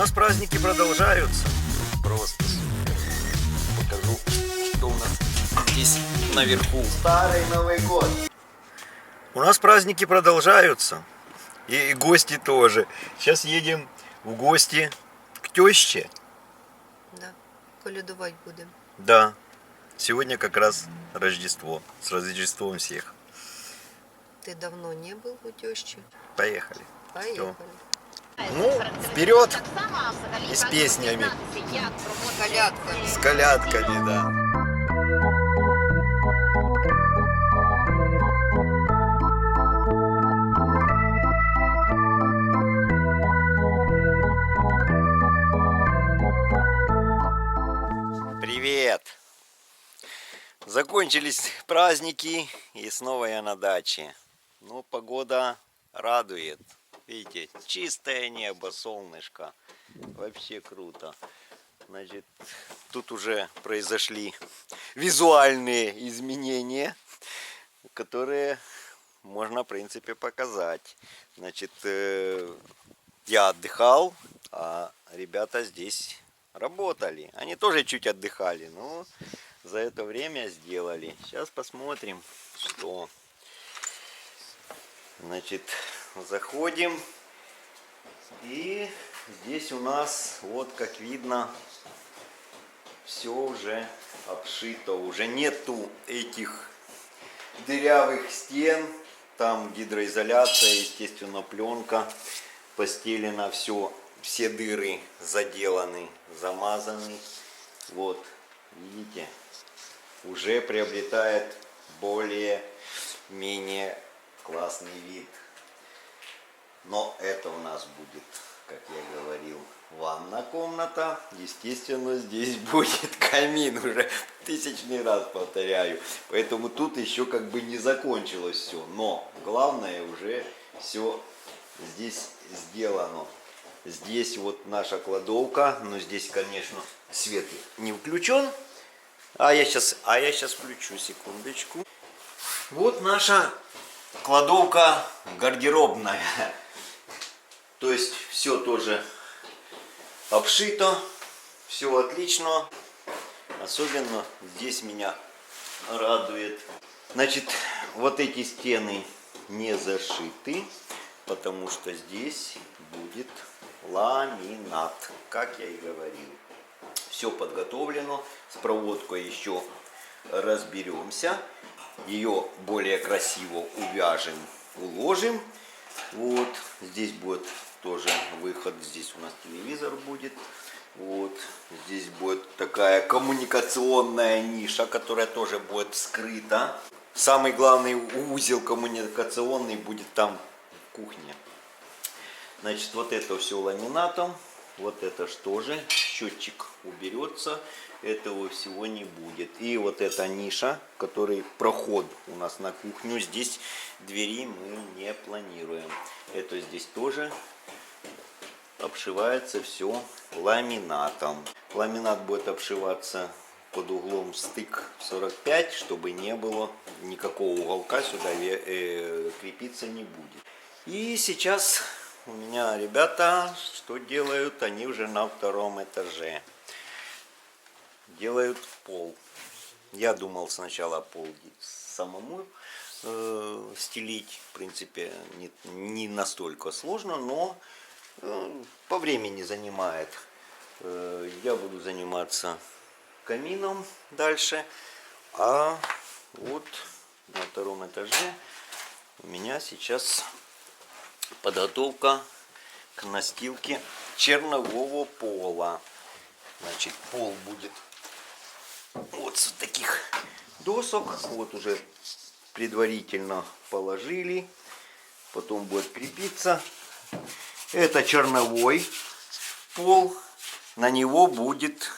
нас праздники продолжаются. Просто покажу, что у нас здесь наверху. Старый Новый год. У нас праздники продолжаются. И гости тоже. Сейчас едем в гости к теще. Да, колядувати будемо. Да. Сегодня как раз Рождество. С Рождеством всех. Ты давно не был у тещи? Поехали. Поехали. Ну, вперед! И с песнями. С колядками. С колядками, да. Привет! Закончились праздники, и снова я на даче. Ну, погода радует. Видите, чистое небо, солнышко. Вообще круто. Значит, тут уже произошли визуальные изменения, которые можно, в принципе, показать. Значит, я отдыхал, а ребята здесь работали. Они тоже чуть отдыхали, но за это время сделали. Сейчас посмотрим, что. Значит, заходим. И здесь у нас, вот как видно, все уже обшито. Уже нету этих дырявых стен. Там гидроизоляция, естественно, пленка постелена, все дыры заделаны, замазаны. Вот, видите, уже приобретает более-менее классный вид. Но это у нас будет, как я говорил, ванная комната. Естественно, здесь будет камин, уже тысячный раз повторяю. Поэтому тут еще как бы не закончилось все. Но главное уже все здесь сделано. Здесь вот наша кладовка. Но здесь, конечно, свет не включен. А я сейчас включу, секундочку. Вот наша кладовка гардеробная. То есть все тоже обшито, все отлично. Особенно здесь меня радует. Значит, вот эти стены не зашиты, потому что здесь будет ламинат, как я и говорил. Все подготовлено, с проводкой еще разберемся. Ее более красиво увяжем, уложим. Вот, здесь будет тоже выход, здесь у нас телевизор будет. Вот, здесь будет такая коммуникационная ниша, которая тоже будет скрыта. Самый главный узел коммуникационный будет там в кухне. Значит, вот это все ламинатом, вот это что же, счетчик уберется, этого всего не будет. И вот эта ниша, который проход у нас на кухню, здесь двери мы не планируем. Это здесь тоже обшивается все ламинатом. Ламинат будет обшиваться под углом стык 45, чтобы не было никакого уголка, сюда крепиться не будет. И сейчас у меня ребята что делают? Они уже на втором этаже делают пол. Я думал сначала пол самому стелить. В принципе, не настолько сложно, но по времени занимает. Я буду заниматься камином дальше. А вот на втором этаже у меня сейчас подготовка к настилке чернового пола. Значит, пол будет вот с таких досок. Вот уже предварительно положили. Потом будет крепиться. Это черновой пол. На него будет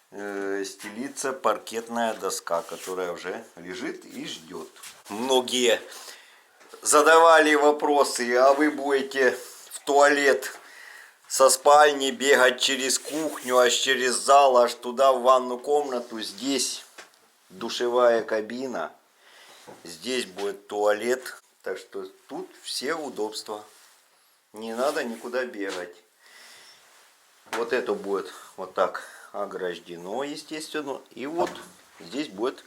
стелиться паркетная доска, которая уже лежит и ждет. Многие задавали вопросы, а вы будете в туалет со спальни бегать через кухню, аж через зал, аж туда в ванную комнату. Здесь душевая кабина, здесь будет туалет, так что тут все удобства. Не надо никуда бегать. Вот это будет вот так ограждено, естественно. И вот здесь будет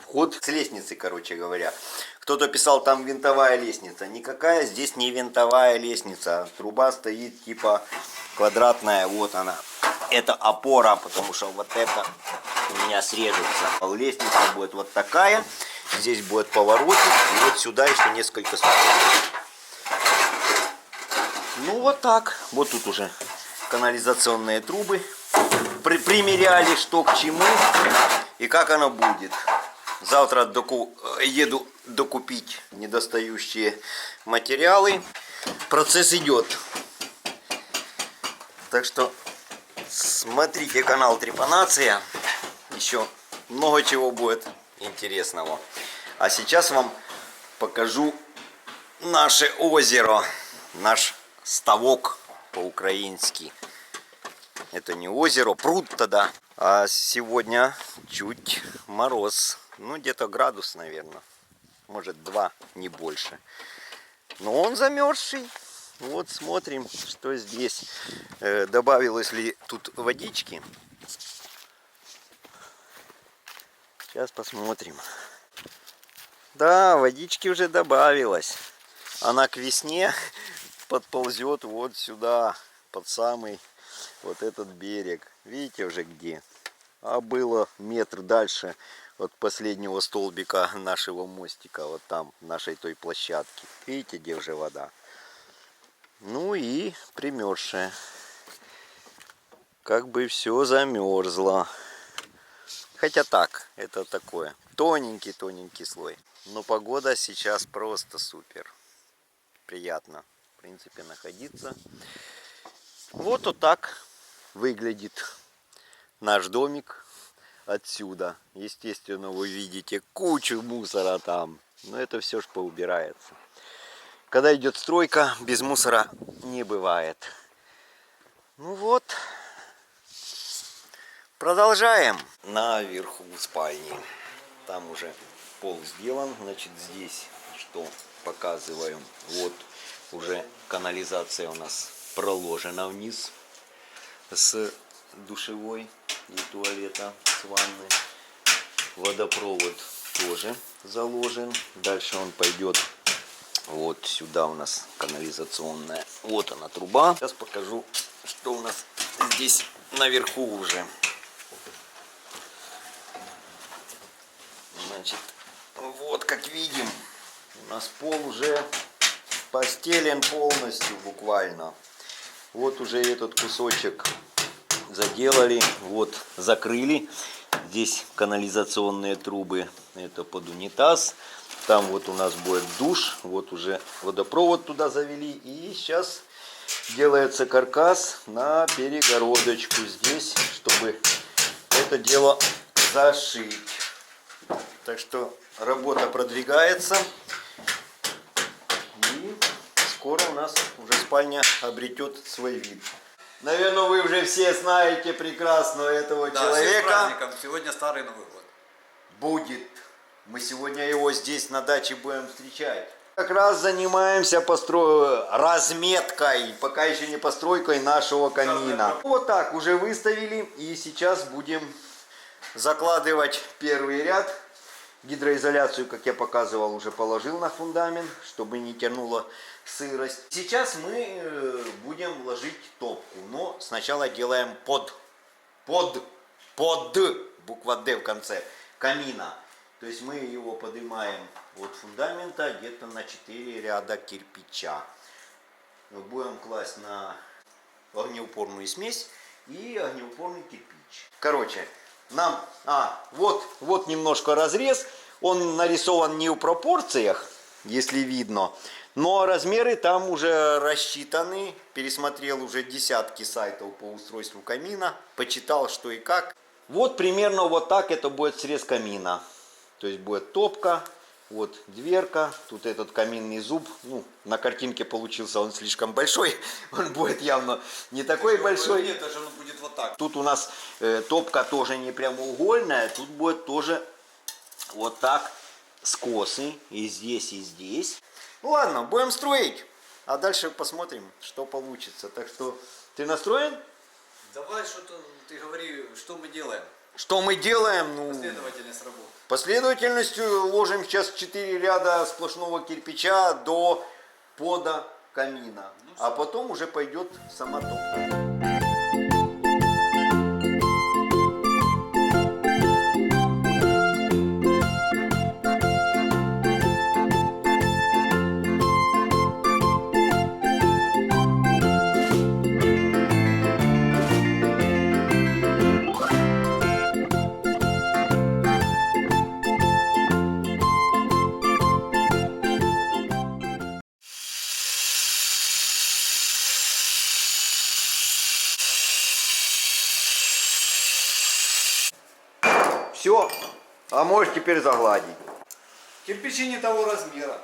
вход с лестницы, короче говоря. Кто-то писал, там винтовая лестница. Никакая здесь не винтовая лестница. Труба стоит типа квадратная. Вот она. Это опора, потому что вот это у меня срежется. Лестница будет вот такая. Здесь будет поворотик. И вот сюда еще несколько ступеней. Ну вот так. Вот тут уже канализационные трубы. Примеряли, что к чему и как оно будет. Завтра еду докупить недостающие материалы. Процесс идет. Так что смотрите канал Трепанация. Еще много чего будет интересного. А сейчас вам покажу наше озеро. Наш ставок по-украински. Это не озеро, пруд тогда. А сегодня чуть мороз. Ну, где-то градус, наверное. Может, 2, не больше. Но он замерзший. Вот смотрим, что здесь. Добавилось ли тут водички. Сейчас посмотрим. Да, водички уже добавилось. Она к весне подползет вот сюда, под самый вот этот берег. Видите уже где? А было метр дальше от последнего столбика нашего мостика, вот там, нашей той площадки. Видите, где уже вода? Ну и примерзшая. Как бы все замерзло. Хотя так, это такое, тоненький слой. Но погода сейчас просто супер. Приятно, в принципе, находиться. Вот так выглядит наш домик отсюда. Естественно, вы видите кучу мусора там. Но это все ж поубирается. Когда идет стройка, без мусора не бывает. Ну вот. Продолжаем. Наверху спальни. Там уже пол сделан. Значит, здесь что показываем. Вот уже канализация у нас проложена вниз с душевой и туалета, с ванной. Водопровод тоже заложен. Дальше он пойдет вот сюда, у нас канализационная. Вот она труба. Сейчас покажу, что у нас здесь наверху уже. Значит, вот как видим, у нас пол уже постелен полностью буквально. Вот уже этот кусочек заделали, вот закрыли. Здесь канализационные трубы, это под унитаз. Там вот у нас будет душ, вот уже водопровод туда завели. И сейчас делается каркас на перегородочку здесь, чтобы это дело зашить. Так что работа продвигается. И скоро у нас уже спальня обретет свой вид. Наверное, вы уже все знаете прекрасно этого человека. С праздником. Сегодня Старый Новый год. Будет. Мы сегодня его здесь на даче будем встречать. Как раз занимаемся разметкой, пока еще не постройкой нашего камина. Вот так уже выставили. И сейчас будем закладывать первый ряд. Гидроизоляцию, как я показывал, уже положил на фундамент, чтобы не тянуло сырость. Сейчас мы будем ложить топку, но сначала делаем под буква Д в конце, камина. То есть мы его поднимаем от фундамента где-то на 4 ряда кирпича. Будем класть на огнеупорную смесь и огнеупорный кирпич. Короче, нам, вот немножко разрез, он нарисован не в пропорциях, если видно, но размеры там уже рассчитаны, пересмотрел уже десятки сайтов по устройству камина, почитал что и как. Вот примерно вот так это будет срез камина, то есть будет топка, вот дверка, тут этот каминный зуб, ну, на картинке получился он слишком большой, он будет явно не такой большой. Нет, даже он будет вот так. Тут у нас топка тоже не прямоугольная, тут будет тоже вот так скосы и здесь, и здесь. Ну ладно, будем строить, а дальше посмотрим, что получится. Так что, ты настроен? Давай что-то, ты говори, что мы делаем. Что мы делаем? Ну, Последовательность работы. последовательностью ложим сейчас 4 ряда сплошного кирпича до пода камина. А потом уже пойдет сама топка. Все, а можешь теперь загладить. Кирпичи не того размера.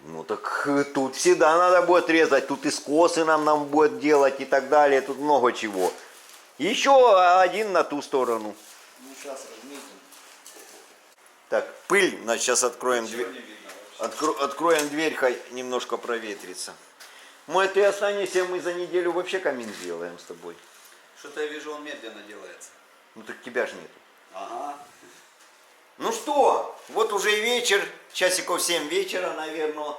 Ну так тут всегда надо будет резать, тут и скосы нам будет делать и так далее, тут много чего. Еще один на ту сторону. Ну сейчас разметим. Так, пыль, значит, сейчас откроем Ничего дверь. не видно вообще. Откроем дверь, хай немножко проветрится. Мой, ты останешься, мы за неделю вообще камин сделаем с тобой. Что-то я вижу, он медленно делается. Ну так тебя же нету. Ага. Ну что, вот уже и вечер, часиков 7 вечера, наверное.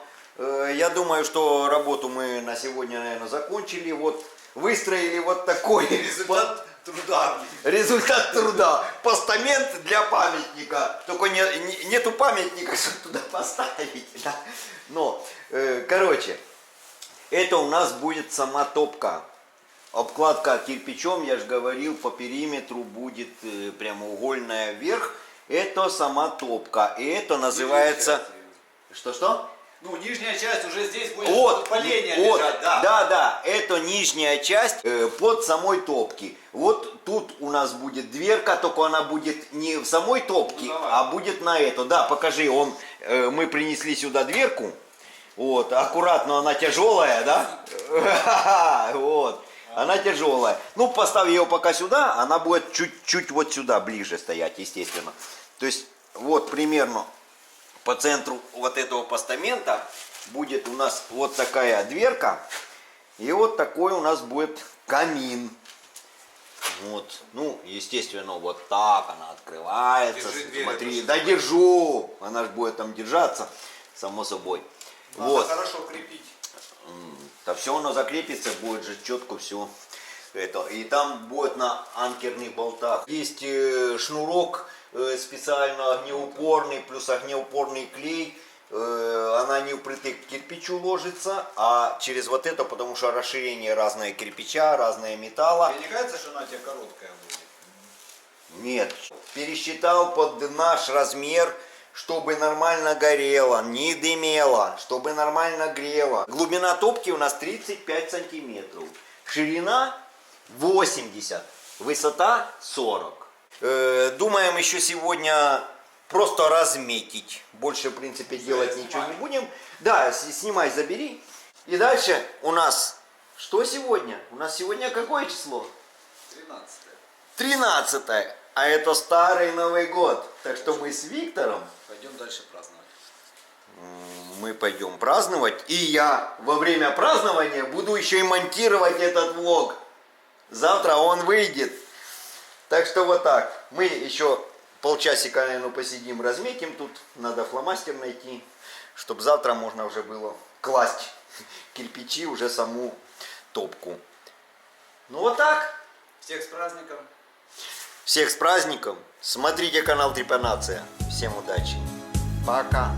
Я думаю, что работу мы на сегодня, наверное, закончили. Вот выстроили вот такой Результат труда. результат труда. Постамент для памятника. Только нету памятника, чтобы туда поставить. Да? Но, короче, это у нас будет сама топка. Обкладка кирпичом, я же говорил, по периметру будет прямоугольная вверх. Это сама топка. И это называется... Что-что? Ну, нижняя часть уже здесь будет Вот, поление вот, лежать, да. да, это нижняя часть под самой топки. Вот тут у нас будет дверка, только она будет не в самой топке, Ну, давай. а будет на эту. Да, покажи, мы принесли сюда дверку. Вот, аккуратно, она тяжелая, да? Вот, она тяжелая. Ну, поставь ее пока сюда, она будет чуть-чуть вот сюда ближе стоять, естественно. То есть, вот примерно по центру вот этого постамента будет у нас вот такая дверка. И вот такой у нас будет камин. Вот, ну, естественно, вот так она открывается. Держи дверь, Смотри, это да держу. Она же будет там держаться, само собой. Надо Вот. хорошо крепить. Да все оно закрепится, будет же четко все. Это. И там будет на анкерных болтах. Есть шнурок специально огнеупорный, плюс огнеупорный клей. Она не впритык к кирпичу ложится, а через вот это, потому что расширение разное кирпича, разное металла. Тебе не кажется, что она у тебя короткая будет? Нет, пересчитал под наш размер, чтобы нормально горело, не дымело, чтобы нормально грело. Глубина топки у нас 35 сантиметров, ширина 80, высота 40. Думаем еще сегодня просто разметить. Больше, в принципе, делать ничего не будем. Да, снимай, забери. И дальше у нас, что сегодня? У нас сегодня какое число? 13. 13. А это старый Новый год. Так что мы с Виктором, Пойдем дальше праздновать. мы пойдем праздновать. И я во время празднования буду еще и монтировать этот влог. Завтра он выйдет. Так что вот так. Мы еще полчасика, наверное, посидим, разметим тут. Надо фломастер найти, чтобы завтра можно уже было класть кирпичи, уже саму топку. Ну вот так. Всех с праздником. Всех с праздником. Смотрите канал Трепанация. Всем удачи. Пока.